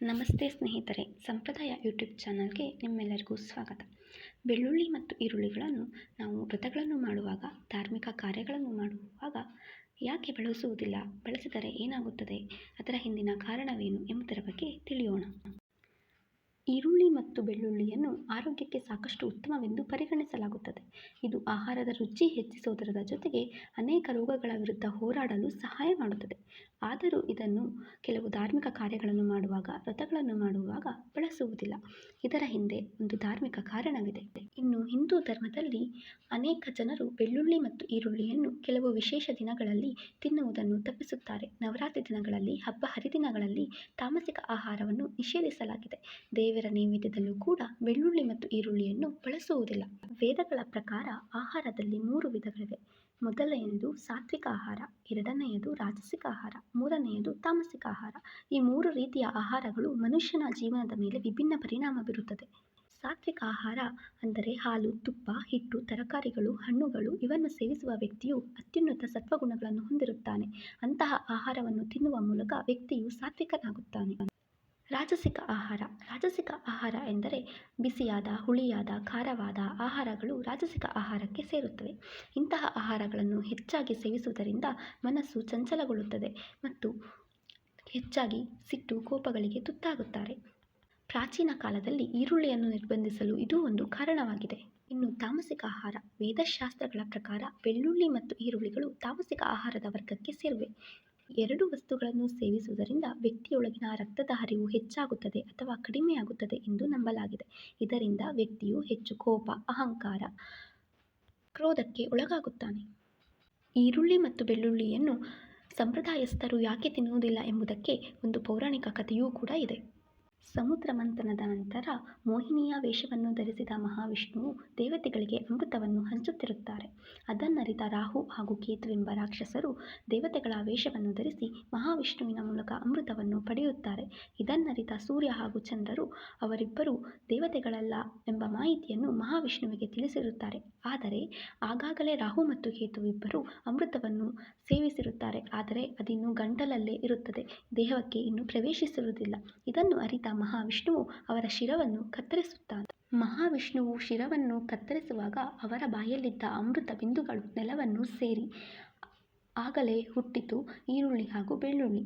ನಮಸ್ತೆ ಸ್ನೇಹಿತರೆ, ಸಂಪ್ರದಾಯ ಯೂಟ್ಯೂಬ್ ಚಾನಲ್ಗೆ ನಿಮ್ಮೆಲ್ಲರಿಗೂ ಸ್ವಾಗತ. ಬೆಳ್ಳುಳ್ಳಿ ಮತ್ತು ಈರುಳ್ಳಿಗಳನ್ನು ನಾವು ವ್ರತಗಳನ್ನು ಮಾಡುವಾಗ, ಧಾರ್ಮಿಕ ಕಾರ್ಯಗಳನ್ನು ಮಾಡುವಾಗ ಯಾಕೆ ಬಳಸುವುದಿಲ್ಲ, ಬಳಸಿದರೆ ಏನಾಗುತ್ತದೆ, ಅದರ ಹಿಂದಿನ ಕಾರಣವೇನು ಎಂಬುದರ ಬಗ್ಗೆ ತಿಳಿಯೋಣ. ಈರುಳ್ಳಿ ಮತ್ತು ಬೆಳ್ಳುಳ್ಳಿಯನ್ನು ಆರೋಗ್ಯಕ್ಕೆ ಸಾಕಷ್ಟು ಉತ್ತಮವೆಂದು ಪರಿಗಣಿಸಲಾಗುತ್ತದೆ. ಇದು ಆಹಾರದ ರುಚಿ ಹೆಚ್ಚಿಸುವುದರ ಜೊತೆಗೆ ಅನೇಕ ರೋಗಗಳ ವಿರುದ್ಧ ಹೋರಾಡಲು ಸಹಾಯ ಮಾಡುತ್ತದೆ. ಆದರೂ ಇದನ್ನು ಕೆಲವು ಧಾರ್ಮಿಕ ಕಾರ್ಯಗಳನ್ನು ಮಾಡುವಾಗ, ವ್ರತಗಳನ್ನು ಮಾಡುವಾಗ ಬಳಸುವುದಿಲ್ಲ. ಇದರ ಹಿಂದೆ ಒಂದು ಧಾರ್ಮಿಕ ಕಾರಣವಿದೆ. ಇನ್ನು ಹಿಂದೂ ಧರ್ಮದಲ್ಲಿ ಅನೇಕ ಜನರು ಬೆಳ್ಳುಳ್ಳಿ ಮತ್ತು ಈರುಳ್ಳಿಯನ್ನು ಕೆಲವು ವಿಶೇಷ ದಿನಗಳಲ್ಲಿ ತಿನ್ನುವುದನ್ನು ತಪ್ಪಿಸುತ್ತಾರೆ. ನವರಾತ್ರಿ ದಿನಗಳಲ್ಲಿ, ಹಬ್ಬ ಹರಿದಿನಗಳಲ್ಲಿ ತಾಮಸಿಕ ಆಹಾರವನ್ನು ನಿಷೇಧಿಸಲಾಗಿದೆ. ದೇವರ ನೈವೇದ್ಯದಲ್ಲೂ ಕೂಡ ಬೆಳ್ಳುಳ್ಳಿ ಮತ್ತು ಈರುಳ್ಳಿಯನ್ನು ಬಳಸುವುದಿಲ್ಲ. ವೇದಗಳ ಪ್ರಕಾರ ಆಹಾರದಲ್ಲಿ 3 ವಿಧಗಳಿವೆ. ಮೊದಲನೆಯದು ಸಾತ್ವಿಕ ಆಹಾರ, ಎರಡನೆಯದು ರಾಜಸಿಕ ಆಹಾರ, ಮೂರನೆಯದು ತಾಮಸಿಕ ಆಹಾರ. ಈ 3 ರೀತಿಯ ಆಹಾರಗಳು ಮನುಷ್ಯನ ಜೀವನದ ಮೇಲೆ ವಿಭಿನ್ನ ಪರಿಣಾಮ ಬೀರುತ್ತದೆ. ಸಾತ್ವಿಕ ಆಹಾರ ಅಂದರೆ ಹಾಲು, ತುಪ್ಪ, ಹಿಟ್ಟು, ತರಕಾರಿಗಳು, ಹಣ್ಣುಗಳು ಇವನ್ನು ಸೇವಿಸುವ ವ್ಯಕ್ತಿಯು ಅತ್ಯುನ್ನತ ಸತ್ವಗುಣಗಳನ್ನು ಹೊಂದಿರುತ್ತಾನೆ. ಅಂತಹ ಆಹಾರವನ್ನು ತಿನ್ನುವ ಮೂಲಕ ವ್ಯಕ್ತಿಯು ಸಾತ್ವಿಕನಾಗುತ್ತಾನೆ. ರಾಜಸಿಕ ಆಹಾರ ಎಂದರೆ ಬಿಸಿಯಾದ, ಹುಳಿಯಾದ, ಖಾರವಾದ ಆಹಾರಗಳು ರಾಜಸಿಕ ಆಹಾರಕ್ಕೆ ಸೇರುತ್ತವೆ. ಇಂತಹ ಆಹಾರಗಳನ್ನು ಹೆಚ್ಚಾಗಿ ಸೇವಿಸುವುದರಿಂದ ಮನಸ್ಸು ಚಂಚಲಗೊಳ್ಳುತ್ತದೆ ಮತ್ತು ಹೆಚ್ಚಾಗಿ ಸಿಟ್ಟು, ಕೋಪಗಳಿಗೆ ತುತ್ತಾಗುತ್ತಾರೆ. ಪ್ರಾಚೀನ ಕಾಲದಲ್ಲಿ ಈರುಳ್ಳಿಯನ್ನು ನಿರ್ಬಂಧಿಸಲು ಇದು ಒಂದು ಕಾರಣವಾಗಿದೆ. ಇನ್ನು ತಾಮಸಿಕ ಆಹಾರ. ವೇದಶಾಸ್ತ್ರಗಳ ಪ್ರಕಾರ ಬೆಳ್ಳುಳ್ಳಿ ಮತ್ತು ಈರುಳ್ಳಿಗಳು ತಾಮಸಿಕ ಆಹಾರದ ವರ್ಗಕ್ಕೆ ಸೇರಿವೆ. 2 ವಸ್ತುಗಳನ್ನು ಸೇವಿಸುವುದರಿಂದ ವ್ಯಕ್ತಿಯೊಳಗಿನ ರಕ್ತದ ಹರಿವು ಹೆಚ್ಚಾಗುತ್ತದೆ ಅಥವಾ ಕಡಿಮೆಯಾಗುತ್ತದೆ ಎಂದು ನಂಬಲಾಗಿದೆ. ಇದರಿಂದ ವ್ಯಕ್ತಿಯು ಹೆಚ್ಚು ಕೋಪ, ಅಹಂಕಾರ, ಕ್ರೋಧಕ್ಕೆ ಒಳಗಾಗುತ್ತಾನೆ. ಈರುಳ್ಳಿ ಮತ್ತು ಬೆಳ್ಳುಳ್ಳಿಯನ್ನು ಸಂಪ್ರದಾಯಸ್ಥರು ಯಾಕೆ ತಿನ್ನುವುದಿಲ್ಲ ಎಂಬುದಕ್ಕೆ ಒಂದು ಪೌರಾಣಿಕ ಕಥೆಯೂ ಕೂಡ ಇದೆ. ಸಮುದ್ರ ಮಂಥನದ ನಂತರ ಮೋಹಿನಿಯ ವೇಷವನ್ನು ಧರಿಸಿದ ಮಹಾವಿಷ್ಣುವು ದೇವತೆಗಳಿಗೆ ಅಮೃತವನ್ನು ಹಂಚುತ್ತಿರುತ್ತಾರೆ. ಅದನ್ನರಿತ ರಾಹು ಹಾಗೂ ಕೇತುವೆಂಬ ರಾಕ್ಷಸರು ದೇವತೆಗಳ ವೇಷವನ್ನು ಧರಿಸಿ ಮಹಾವಿಷ್ಣುವಿನ ಮೂಲಕ ಅಮೃತವನ್ನು ಪಡೆಯುತ್ತಾರೆ. ಇದನ್ನರಿತ ಸೂರ್ಯ ಹಾಗೂ ಚಂದ್ರರು ಅವರಿಬ್ಬರು ದೇವತೆಗಳಲ್ಲ ಎಂಬ ಮಾಹಿತಿಯನ್ನು ಮಹಾವಿಷ್ಣುವಿಗೆ ತಿಳಿಸಿರುತ್ತಾರೆ. ಆದರೆ ಆಗಾಗಲೇ ರಾಹು ಮತ್ತು ಕೇತು ಇಬ್ಬರು ಅಮೃತವನ್ನು ಸೇವಿಸಿರುತ್ತಾರೆ. ಆದರೆ ಅದಿನ್ನೂ ಗಂಟಲಲ್ಲೇ ಇರುತ್ತದೆ, ದೇಹಕ್ಕೆ ಇನ್ನೂ ಪ್ರವೇಶಿಸಿರುವುದಿಲ್ಲ. ಇದನ್ನು ಅರಿತ ಮಹಾವಿಷ್ಣುವು ಅವರ ಶಿರವನ್ನು ಕತ್ತರಿಸುತ್ತಾನೆ. ಮಹಾವಿಷ್ಣುವು ಶಿರವನ್ನು ಕತ್ತರಿಸುವಾಗ ಅವರ ಬಾಯಲ್ಲಿದ್ದ ಅಮೃತ ಬಿಂದುಗಳು ನೆಲವನ್ನು ಸೇರಿ ಆಗಲೇ ಹುಟ್ಟಿತು ಈರುಳ್ಳಿ ಹಾಗೂ ಬೆಳ್ಳುಳ್ಳಿ.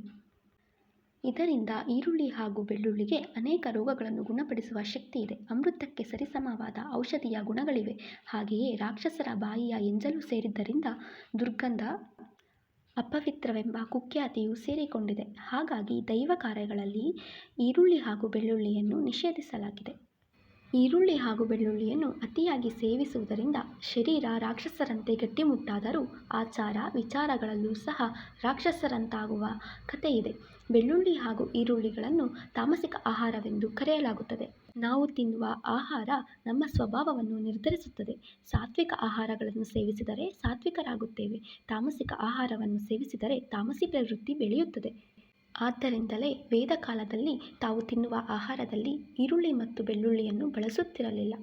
ಇದರಿಂದ ಈರುಳ್ಳಿ ಹಾಗೂ ಬೆಳ್ಳುಳ್ಳಿಗೆ ಅನೇಕ ರೋಗಗಳನ್ನು ಗುಣಪಡಿಸುವ ಶಕ್ತಿ ಇದೆ. ಅಮೃತಕ್ಕೆ ಸರಿಸಮವಾದ ಔಷಧೀಯ ಗುಣಗಳಿವೆ. ಹಾಗೆಯೇ ರಾಕ್ಷಸರ ಬಾಯಿಯ ಎಂಜಲು ಸೇರಿದ್ದರಿಂದ ದುರ್ಗಂಧ, ಅಪವಿತ್ರವೆಂಬ ಕುಖ್ಯಾತಿಯು ಸೇರಿಕೊಂಡಿದೆ. ಹಾಗಾಗಿ ದೈವ ಕಾರ್ಯಗಳಲ್ಲಿ ಈರುಳ್ಳಿ ಹಾಗೂ ಬೆಳ್ಳುಳ್ಳಿಯನ್ನು ನಿಷೇಧಿಸಲಾಗಿದೆ. ಈರುಳ್ಳಿ ಹಾಗೂ ಬೆಳ್ಳುಳ್ಳಿಯನ್ನು ಅತಿಯಾಗಿ ಸೇವಿಸುವುದರಿಂದ ಶರೀರ ರಾಕ್ಷಸರಂತೆ ಗಟ್ಟಿಮುಟ್ಟಾದರೂ ಆಚಾರ ವಿಚಾರಗಳಲ್ಲೂ ಸಹ ರಾಕ್ಷಸರಂತಾಗುವ ಕಥೆಯಿದೆ. ಬೆಳ್ಳುಳ್ಳಿ ಹಾಗೂ ಈರುಳ್ಳಿಗಳನ್ನು ತಾಮಸಿಕ ಆಹಾರವೆಂದು ಕರೆಯಲಾಗುತ್ತದೆ. ನಾವು ತಿನ್ನುವ ಆಹಾರ ನಮ್ಮ ಸ್ವಭಾವವನ್ನು ನಿರ್ಧರಿಸುತ್ತದೆ. ಸಾತ್ವಿಕ ಆಹಾರಗಳನ್ನು ಸೇವಿಸಿದರೆ ಸಾತ್ವಿಕರಾಗುತ್ತೇವೆ. ತಾಮಸಿಕ ಆಹಾರವನ್ನು ಸೇವಿಸಿದರೆ ತಾಮಸಿ ಪ್ರವೃತ್ತಿ ಬೆಳೆಯುತ್ತದೆ. ಆದ್ದರಿಂದಲೇ ವೇದ ಕಾಲದಲ್ಲಿ ತಾವು ತಿನ್ನುವ ಆಹಾರದಲ್ಲಿ ಈರುಳ್ಳಿ ಮತ್ತು ಬೆಳ್ಳುಳ್ಳಿಯನ್ನು ಬಳಸುತ್ತಿರಲಿಲ್ಲ.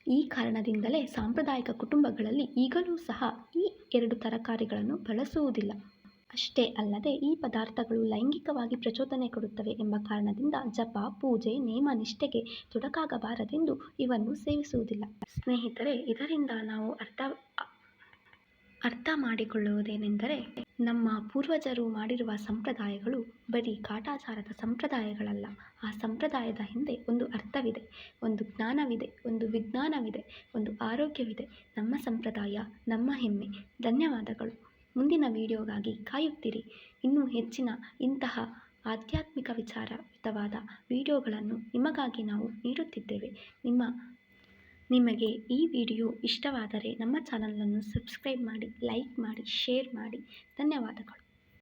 ಈ ಕಾರಣದಿಂದಲೇ ಸಾಂಪ್ರದಾಯಿಕ ಕುಟುಂಬಗಳಲ್ಲಿ ಈಗಲೂ ಸಹ ಈ 2 ತರಕಾರಿಗಳನ್ನು ಬಳಸುವುದಿಲ್ಲ. ಅಷ್ಟೇ ಅಲ್ಲದೆ ಈ ಪದಾರ್ಥಗಳು ಲೈಂಗಿಕವಾಗಿ ಪ್ರಚೋದನೆ ಕೊಡುತ್ತವೆ ಎಂಬ ಕಾರಣದಿಂದ ಜಪ, ಪೂಜೆ, ನೇಮ ನಿಷ್ಠೆಗೆ ತೊಡಕಾಗಬಾರದೆಂದು ಇವನ್ನು ಸೇವಿಸುವುದಿಲ್ಲ. ಸ್ನೇಹಿತರೆ, ಇದರಿಂದ ನಾವು ಅರ್ಥ ಮಾಡಿಕೊಳ್ಳುವುದೇನೆಂದರೆ, ನಮ್ಮ ಪೂರ್ವಜರು ಮಾಡಿರುವ ಸಂಪ್ರದಾಯಗಳು ಬರೀ ಕಾಟಾಚಾರದ ಸಂಪ್ರದಾಯಗಳಲ್ಲ. ಆ ಸಂಪ್ರದಾಯದ ಹಿಂದೆ ಒಂದು ಅರ್ಥವಿದೆ, ಒಂದು ಜ್ಞಾನವಿದೆ, ಒಂದು ವಿಜ್ಞಾನವಿದೆ, ಒಂದು ಆರೋಗ್ಯವಿದೆ. ನಮ್ಮ ಸಂಪ್ರದಾಯ ನಮ್ಮ ಹೆಮ್ಮೆ. ಧನ್ಯವಾದಗಳು. ಮುಂದಿನ ವಿಡಿಯೋಗಾಗಿ ಕಾಯುತ್ತಿರಿ. ಇನ್ನೂ ಹೆಚ್ಚಿನ ಇಂತಹ ಆಧ್ಯಾತ್ಮಿಕ ವಿಚಾರಯುತವಾದ ವಿಡಿಯೋಗಳನ್ನು ನಿಮಗಾಗಿ ನಾವು ನೀಡುತ್ತಿದ್ದೇವೆ. ನಿಮಗೆ ಈ ವಿಡಿಯೋ ಇಷ್ಟವಾದರೆ ನಮ್ಮ ಚಾನಲನ್ನು ಸಬ್ಸ್ಕ್ರೈಬ್ ಮಾಡಿ, ಲೈಕ್ ಮಾಡಿ, ಶೇರ್ ಮಾಡಿ. ಧನ್ಯವಾದಗಳು.